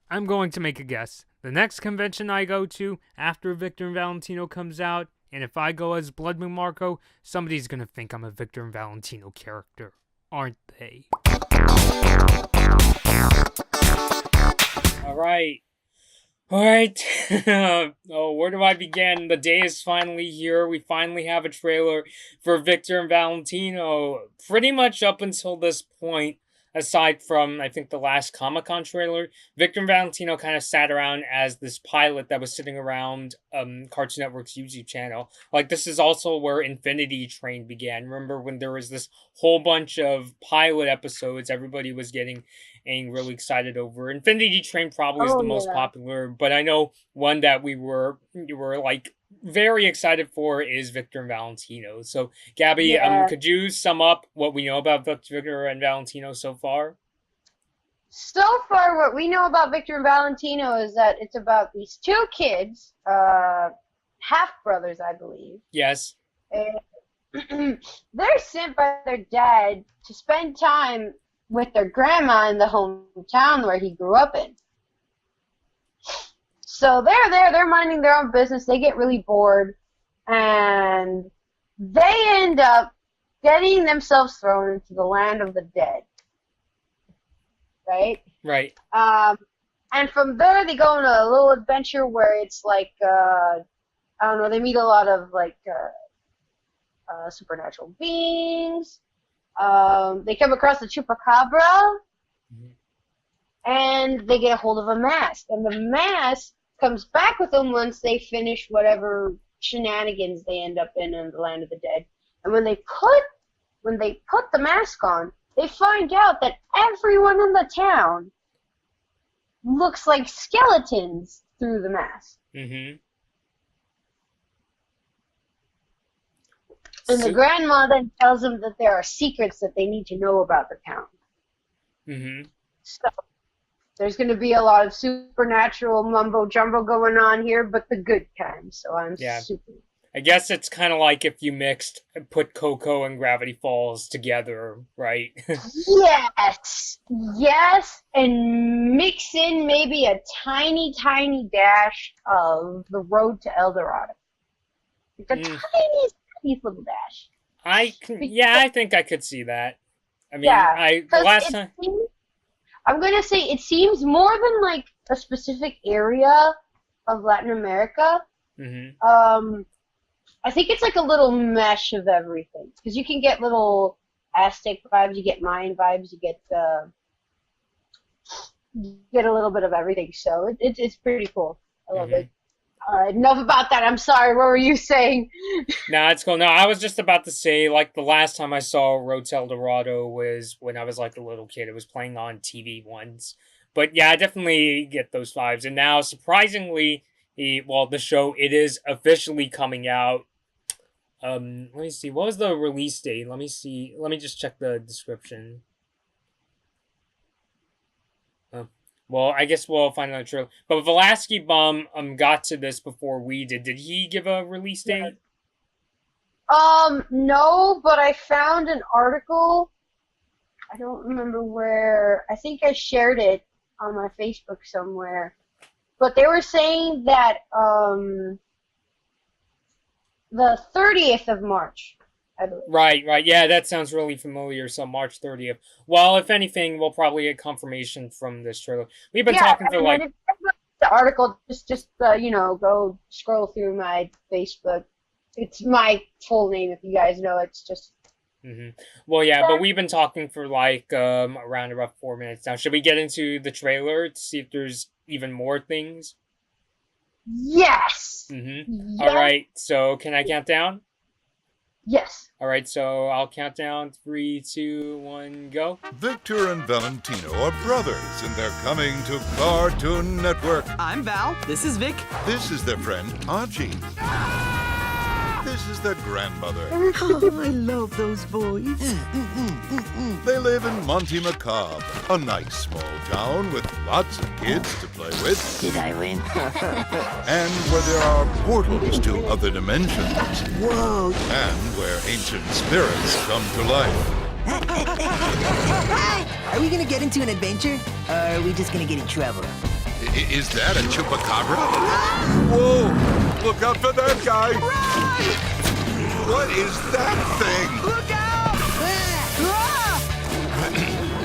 I'm going to make a guess. The next convention I go to after Victor and Valentino comes out, and if I go as Blood McMarco, somebody's going to think I'm a Victor and Valentino character, aren't they? Alright. Alright. Oh, where do I begin? The day is finally here. We finally have a trailer for Victor and Valentino. Pretty much up until this point, aside from, I think, the last Comic-Con trailer, Victor and Valentino kind of sat around as this pilot that was sitting around Cartoon Network's YouTube channel. Like, this is also where Infinity Train began. Remember when there was this whole bunch of pilot episodes everybody was getting really excited over? Infinity Train probably is the most popular, but I know one that we were like very excited for is Victor and Valentino. So, Gabby, could you sum up what we know about Victor and Valentino so far? So far, what we know about Victor and Valentino is that it's about these two kids, half-brothers, I believe. Yes. And they're sent by their dad to spend time with their grandma in the hometown where he grew up in. So they're minding their own business. They get really bored, and they end up getting themselves thrown into the land of the dead. Right? Right. And from there, they go on a little adventure where it's like, I don't know, they meet a lot of, like, supernatural beings. They come across the Chupacabra, and they get a hold of a mask. And the mask comes back with them once they finish whatever shenanigans they end up in the land of the dead. And when they put the mask on, they find out that everyone in the town looks like skeletons through the mask. Mm-hmm. And the grandma then tells them that there are secrets that they need to know about the town. Mm-hmm. So there's going to be a lot of supernatural mumbo-jumbo going on here, but the good kind. So I'm super... I guess it's kind of like if you put Coco and Gravity Falls together, right? Yes! Yes, and mix in maybe a tiny, tiny dash of The Road to El Dorado. It's a tiny little dash. I think I could see that. I mean, the last time... I'm going to say it seems more than, like, a specific area of Latin America. Mm-hmm. I think it's like a little mesh of everything. Because you can get little Aztec vibes, you get Mayan vibes, you get a little bit of everything. So it's pretty cool. I love it. Enough about that. I'm sorry. What were you saying? No, it's cool. No, I was just about to say, like, the last time I saw Road to El Dorado was when I was, like, a little kid. It was playing on TV once. But, yeah, I definitely get those vibes. And now, surprisingly, the show, it is officially coming out. Let me see. What was the release date? Let me see. Let me just check the description. Well, I guess we'll find out trailer. But Velasky Bum got to this before we did. Did he give a release date? No, but I found an article. I don't remember where. I think I shared it on my Facebook somewhere. But they were saying that the 30th of March, I believe. Right. Yeah, that sounds really familiar. So March 30th. Well, if anything, we'll probably get confirmation from this trailer. We've been talking for like... The article, just go scroll through my Facebook. It's my full name, if you guys know. It's just... Mm-hmm. Well, yeah, but we've been talking for like around about 4 minutes now. Should we get into the trailer to see if there's even more things? Yes! Mm-hmm. Yes. All right, so can I count down? Yes. All right, so I'll count down. 3, 2, 1, go. Victor and Valentino are brothers, and they're coming to Cartoon Network. I'm Val. This is Vic. This is their friend, Archie. This is their grandmother. Oh, I love those boys. They live in Monte Macabre, a nice small town with lots of kids to play with. Did I win? And where there are portals to other dimensions. Whoa. And where ancient spirits come to life. Are we gonna get into an adventure? Or are we just gonna get in trouble? Is that a chupacabra? Whoa! Look out for that guy! What is that thing? Look out!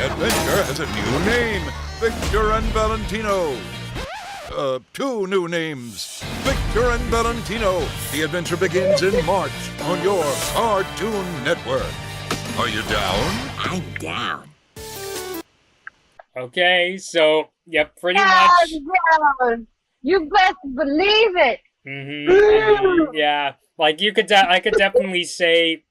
Adventure has a new name. Victor and Valentino. Two new names. Victor and Valentino. The adventure begins in March on your Cartoon Network. Are you down? I'm down. Okay, so yep, pretty Yeah, much. yeah. You best believe it. Yeah, like I could definitely say.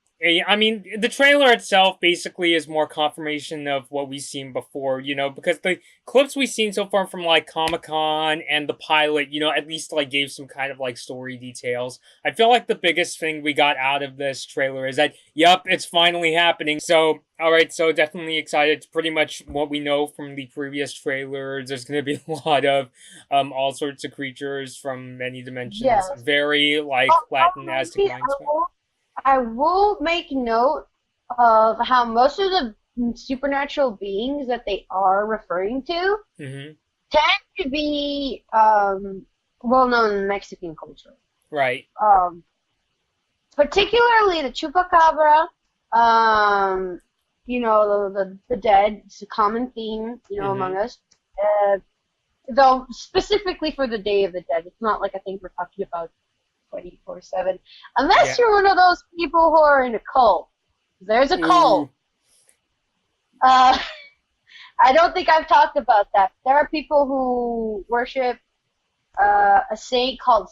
I mean, the trailer itself basically is more confirmation of what we've seen before, you know, because the clips we've seen so far from like Comic-Con and the pilot, you know, at least like gave some kind of like story details. I feel like the biggest thing we got out of this trailer is that, yep, it's finally happening. So, alright, so definitely excited. It's pretty much what we know from the previous trailers. There's going to be a lot of all sorts of creatures from many dimensions. Yes. Very like Latin Aztec language. I will make note of how most of the supernatural beings that they are referring to Mm-hmm. tend to be well known in Mexican culture. Right. Particularly the chupacabra, you know, the dead. It's a common theme, you know, among us. Though specifically for the Day of the Dead, it's not like a thing we're talking about 24/7, unless you're one of those people who are in a cult. There's a cult. I don't think I've talked about that. There are people who worship a saint called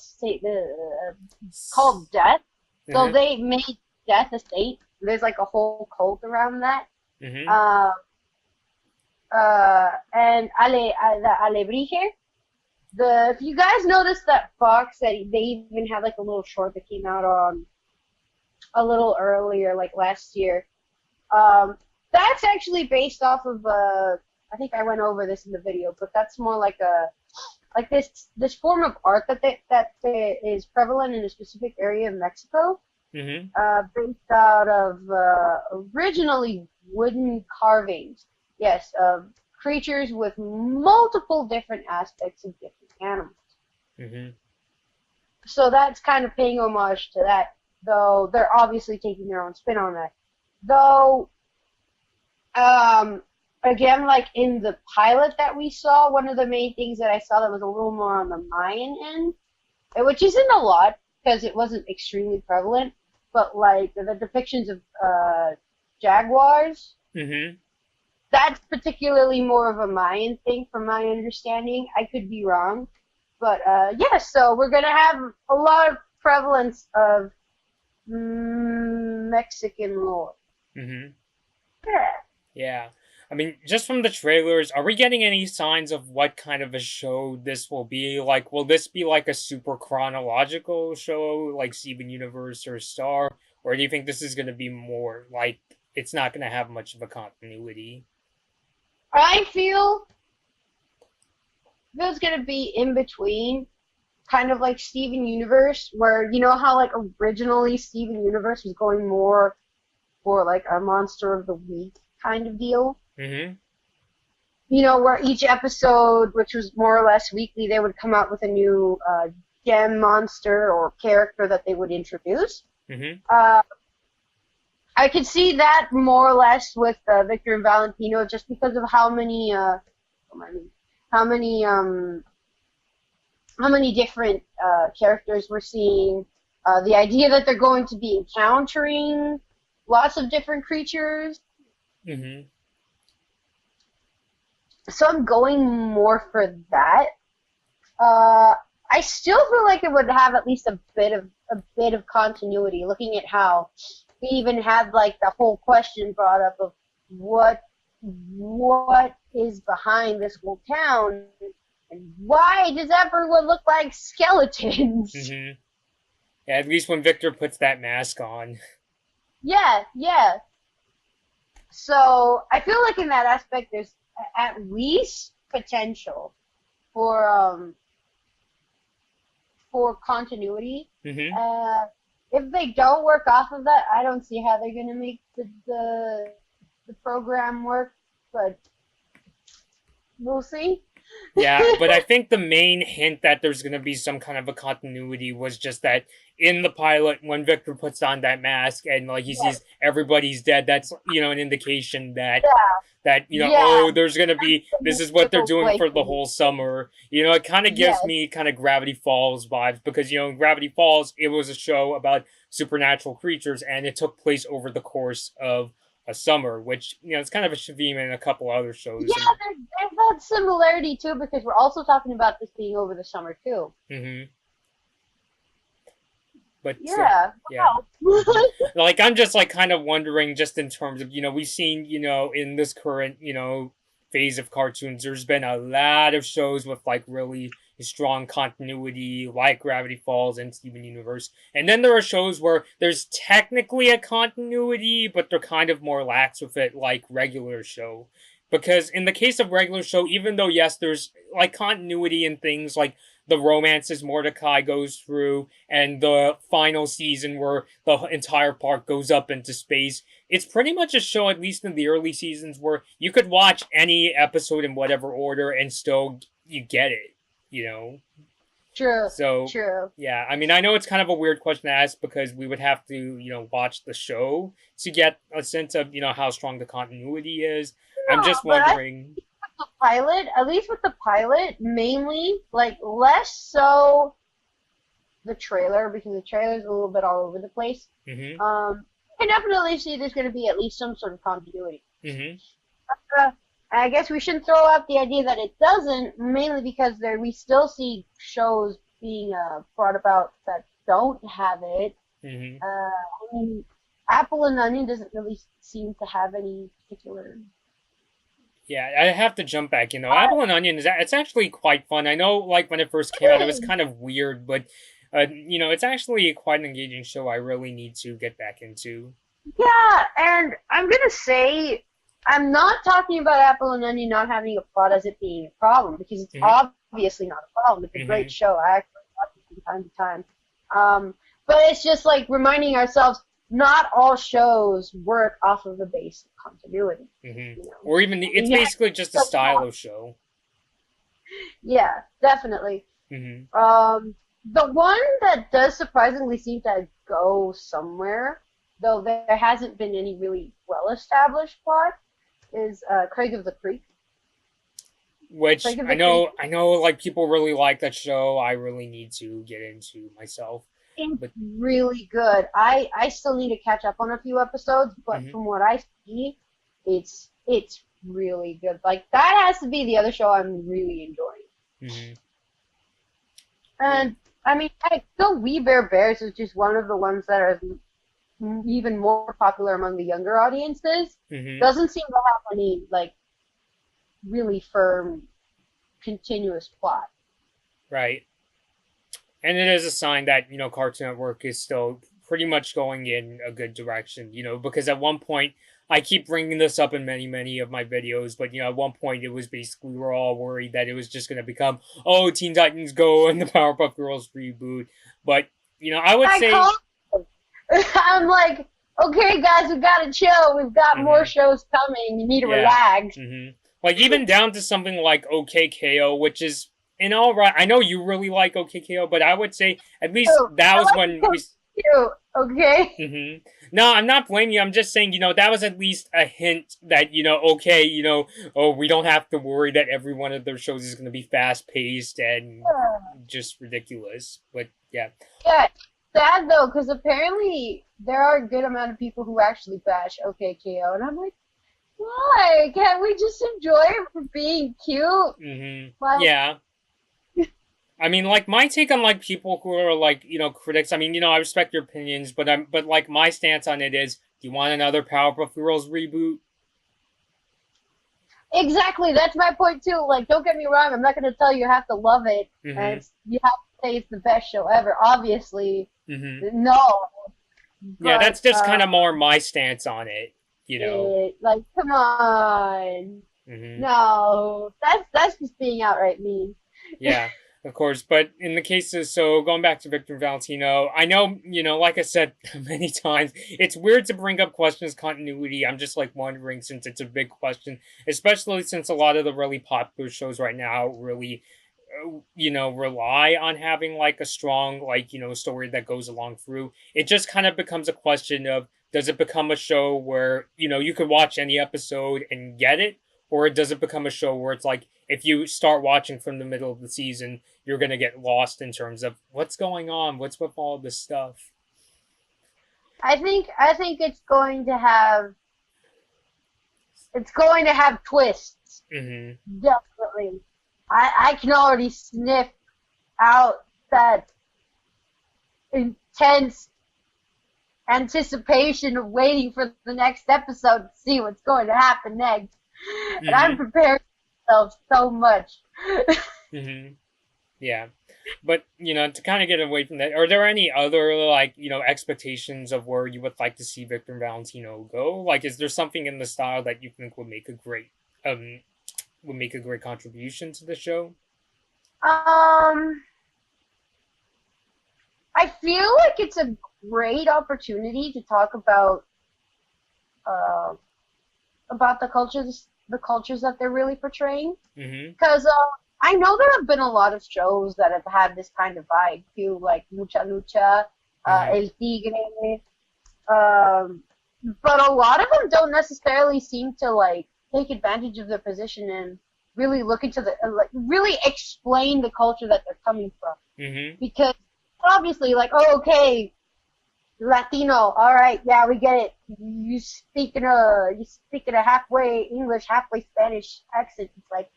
Death. So they made Death a saint. There's like a whole cult around that. And the Alebrije. If you guys noticed that Fox, that they even had like a little short that came out on a little earlier, like last year. That's actually based off of I think I went over this in the video, but that's more like this form of art that is prevalent in a specific area of Mexico, based out of originally wooden carvings. Yes, creatures with multiple different aspects of different animals. So that's kind of paying homage to that, though they're obviously taking their own spin on that. Though, again, like in the pilot that we saw, one of the main things that I saw that was a little more on the Mayan end, which isn't a lot because it wasn't extremely prevalent, but like the depictions of jaguars. That's particularly more of a Mayan thing, from my understanding. I could be wrong. But, yeah, so we're going to have a lot of prevalence of Mexican lore. Yeah. I mean, just from the trailers, are we getting any signs of what kind of a show this will be? Like, will this be like a super chronological show, like Steven Universe or Star? Or do you think this is going to be more like, it's not going to have much of a continuity? I feel there's going to be in between, kind of like Steven Universe, where, you know how, like, originally Steven Universe was going more for, like, a Monster of the Week kind of deal? You know, where each episode, which was more or less weekly, they would come out with a new gem monster or character that they would introduce. I could see that more or less with Victor and Valentino, just because of how many different characters we're seeing. The idea that they're going to be encountering lots of different creatures. So I'm going more for that. I still feel like it would have at least a bit of continuity, looking at how we even had like the whole question brought up of what is behind this whole town, and why does everyone look like skeletons? Yeah, at least when Victor puts that mask on. Yeah. So I feel like in that aspect, there's at least potential for continuity. If they don't work off of that, I don't see how they're gonna make the program work, but we'll see. Yeah, but I think the main hint that there's going to be some kind of a continuity was just that in the pilot, when Victor puts on that mask and like he sees everybody's dead, that's an indication that Yeah, there's going to be, this is what they're doing for the whole summer. It kind of gives yes, me kind of Gravity Falls vibes because in Gravity Falls it was a show about supernatural creatures and it took place over the course of a summer, which it's kind of a Shavim in a couple other shows. yeah. There's that similarity too because we're also talking about this being over the summer too. But Yeah. yeah. Wow. Like I'm just like kind of wondering just in terms of we've seen in this current phase of cartoons there's been a lot of shows with like really strong continuity like Gravity Falls and Steven Universe, and then there are shows where there's technically a continuity but they're kind of more lax with it, like Regular Show. Because in the case of Regular Show, even though yes there's like continuity in things like the romances Mordecai goes through and the final season where the entire park goes up into space, it's pretty much a show, at least in the early seasons, where you could watch any episode in whatever order and still you get it. True. So True. yeah, I mean, I know it's kind of a weird question to ask because we would have to watch the show to get a sense of how strong the continuity is. I'm just wondering. The pilot, at least with the pilot, mainly like less so the trailer because the trailer's a little bit all over the place. Mm-hmm. I definitely see there's going to be at least some sort of continuity. Mm-hmm. I guess we shouldn't throw out the idea that it doesn't, mainly because we still see shows being brought about that don't have it. Mm-hmm. I mean, Apple and Onion doesn't really seem to have any particular. Yeah, I have to jump back. Apple and Onion it's actually quite fun. I know, like when it first came out, it was kind of weird, but it's actually quite an engaging show. I really need to get back into. Yeah, and I'm gonna say I'm not talking about Apple and Onion not having a plot as it being a problem because it's obviously not a problem. It's a great show. I actually watch it from time to time. But it's just like reminding ourselves. Not all shows work off of the base of continuity. Or even it's basically just a style of show. Yeah, definitely. The one that does surprisingly seem to go somewhere, though there hasn't been any really well-established plot, is Craig of the Creek. Which I know, like people really like that show. I really need to get into myself. It's really good. I still need to catch up on a few episodes, but from what I see, it's really good. Like that has to be the other show I'm really enjoying. And I mean, still We Bare Bears is just one of the ones that are even more popular among the younger audiences. Doesn't seem to have any like really firm, continuous plot. Right. And it is a sign that, Cartoon Network is still pretty much going in a good direction, because at one point, I keep bringing this up in many, many of my videos, but, at one point it was basically, we were all worried that it was just going to become, Teen Titans Go and the Powerpuff Girls reboot. But, I would say... I'm like, okay, guys, we've got to chill. We've got more shows coming. You need to relax. Like, even down to something like OKKO, which is... And all right, I know you really like OKKO, but I would say at least that was when we. Okay. No, I'm not blaming you. I'm just saying, that was at least a hint that, we don't have to worry that every one of their shows is going to be fast paced and just ridiculous. But yeah. Yeah, sad though, because apparently there are a good amount of people who actually bash OKKO, and I'm like, why? Can't we just enjoy it for being cute? Like, yeah. I mean, like, my take on, like, people who are, like, critics, I mean, I respect your opinions, but like, my stance on it is, do you want another Powerpuff Girls reboot? Exactly, that's my point, too. Like, don't get me wrong, I'm not going to tell you have to love it, and you have to say it's the best show ever. Obviously, no. Yeah, that's just kind of more my stance on it, like, come on. No, that's just being outright mean. Yeah. Of course, but in the cases, so going back to Victor Valentino, I know, like I said many times, it's weird to bring up questions of continuity. I'm just like wondering, since it's a big question, especially since a lot of the really popular shows right now really, rely on having like a strong, like, story that goes along through. It just kind of becomes a question of, does it become a show where, you could watch any episode and get it? Or does it become a show where it's like, if you start watching from the middle of the season, you're gonna get lost in terms of what's going on, what's with all this stuff. I think it's going to have twists. Mm-hmm. Definitely. I can already sniff out that intense anticipation of waiting for the next episode to see what's going to happen next. And I'm Mm-hmm. preparing myself so much. Mm-hmm. Yeah. But, to kind of get away from that, are there any other, like, expectations of where you would like to see Victor Valentino go? Like, is there something in the style that you think um, would make a great contribution to the show? Um, I feel like it's a great opportunity to talk uh, about the cultures that they're really portraying. Mm-hmm. Because I know there have been a lot of shows that have had this kind of vibe too, like Mucha Lucha, Mm-hmm. El Tigre, um, but a lot of them don't necessarily seem to like take advantage of their position and really look into like really explain the culture that they're coming from. Mm-hmm. Because obviously, like, oh, okay, Latino, all right, yeah, we get it. You speak in a halfway English, halfway Spanish accent. It's like,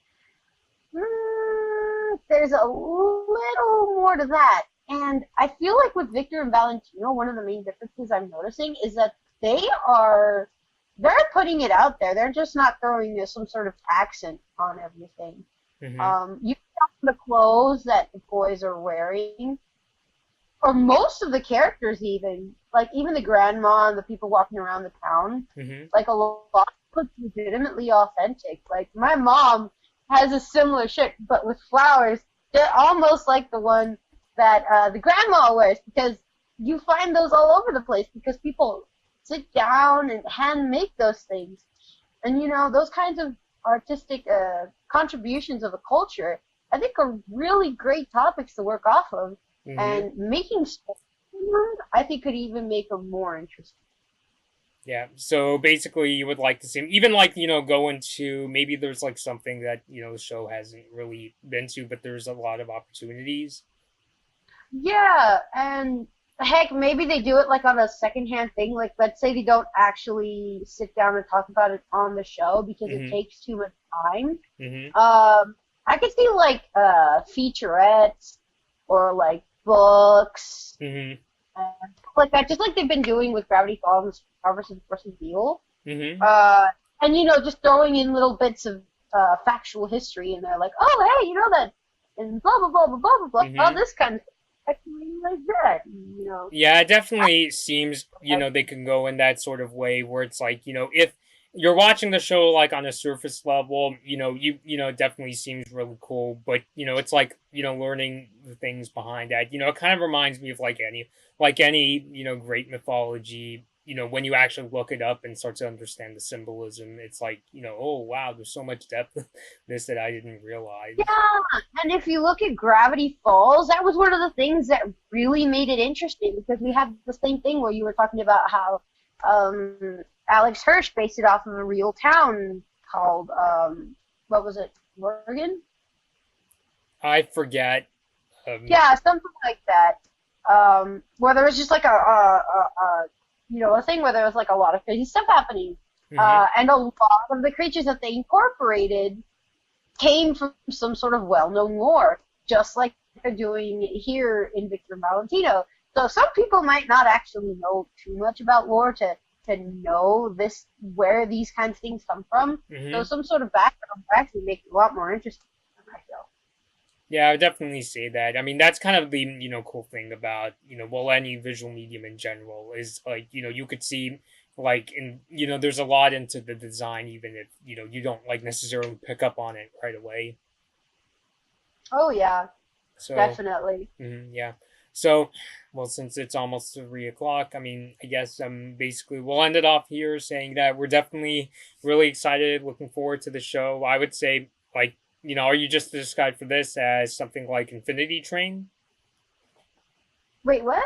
there's a little more to that. And I feel like with Victor and Valentino, one of the main differences I'm noticing is that they're putting it out there. They're just not throwing some sort of accent on everything. Mm-hmm. You see the clothes that the boys are wearing, or most of the characters even, like even the grandma and the people walking around the town, Mm-hmm. like a lot looks legitimately authentic. Like my mom has a similar shirt, but with flowers. They're almost like the one that the grandma wears, because you find those all over the place because people sit down and hand make those things. And those kinds of artistic contributions of a culture, I think, are really great topics to work off of. Mm-hmm. And making stories, I think, could even make them more interesting. Yeah. So basically, you would like to see him, even like, go into, maybe there's like something that, the show hasn't really been to, but there's a lot of opportunities. Yeah, and heck, maybe they do it like on a secondhand thing. Like, let's say they don't actually sit down and talk about it on the show because it Mm-hmm. takes too much time. Mm-hmm. I could see like featurettes or like books Mm-hmm. like that, just like they've been doing with Gravity Falls, versus Beale. Mm-hmm. And just throwing in little bits of factual history in there, like, oh, hey, that, and blah blah blah blah blah blah blah, all Mm-hmm. this kind of thing. Actually, like that, Yeah, it definitely seems, they can go in that sort of way where it's like, if you're watching the show like on a surface level, it definitely seems really cool, but it's like, learning the things behind that. It kind of reminds me of like any, great mythology. When you actually look it up and start to understand the symbolism, it's like, oh wow, there's so much depth in this that I didn't realize. Yeah, and if you look at Gravity Falls, that was one of the things that really made it interesting, because we had the same thing where you were talking about how Alex Hirsch based it off of a real town called what was it, Morgan? I forget. Yeah, something like that. Where there was just like a thing where there was like a lot of crazy stuff happening, Mhm. and a lot of the creatures that they incorporated came from some sort of well-known lore, just like they're doing here in Victor Valentino. So some people might not actually know too much about lore to know this, where these kinds of things come from. So Mhm. some sort of background would actually make it a lot more interesting, I feel. Yeah, I would definitely say that. I mean, that's kind of the cool thing about well, any visual medium in general is like you could see like in there's a lot into the design, even if you don't like necessarily pick up on it right away. Oh yeah. So definitely. yeah. So, well, since it's almost 3 o'clock, I mean, I guess basically we'll end it off here saying that we're definitely really excited, looking forward to the show. I would say, like, are you just described for this as something like Infinity Train? Wait, what?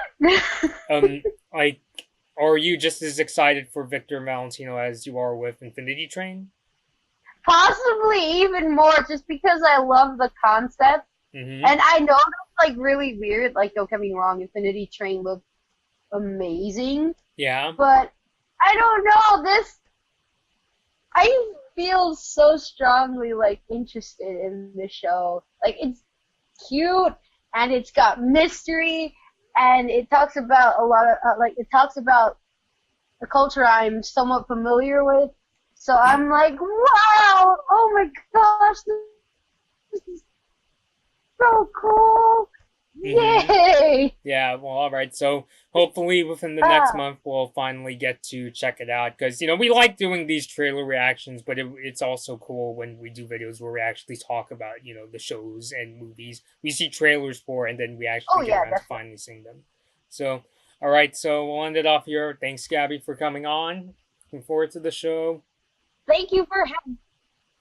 Like, or are you just as excited for Victor and Valentino as you are with Infinity Train? Possibly even more, just because I love the concept. Mm-hmm. And I know that's like really weird. Like, don't get me wrong, Infinity Train looked amazing. Yeah. But I don't know. I feel so strongly like interested in the show. Like, it's cute and it's got mystery and it talks about a lot of it talks about the culture I'm somewhat familiar with. So I'm like, wow! Oh my gosh, this is so cool! Yay! Yeah, well, all right. So hopefully within the next month we'll finally get to check it out because we like doing these trailer reactions, but it's also cool when we do videos where we actually talk about the shows and movies we see trailers for, and then we actually get around to finally seeing them. So, all right. So we'll end it off here. Thanks, Gabby, for coming on. Looking forward to the show. Thank you for having.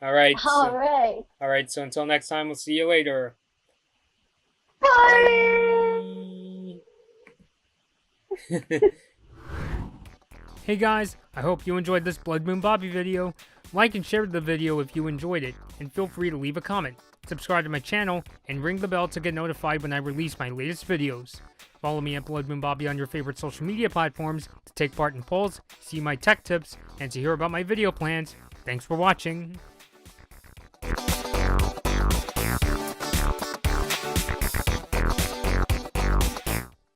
All right. All right. So until next time, we'll see you later. Bye. Hey guys, I hope you enjoyed this Blood Moon Bobby video. Like and share the video if you enjoyed it, and feel free to leave a comment. Subscribe to my channel, and ring the bell to get notified when I release my latest videos. Follow me at Blood Moon Bobby on your favorite social media platforms to take part in polls, see my tech tips, and to hear about my video plans. Thanks for watching.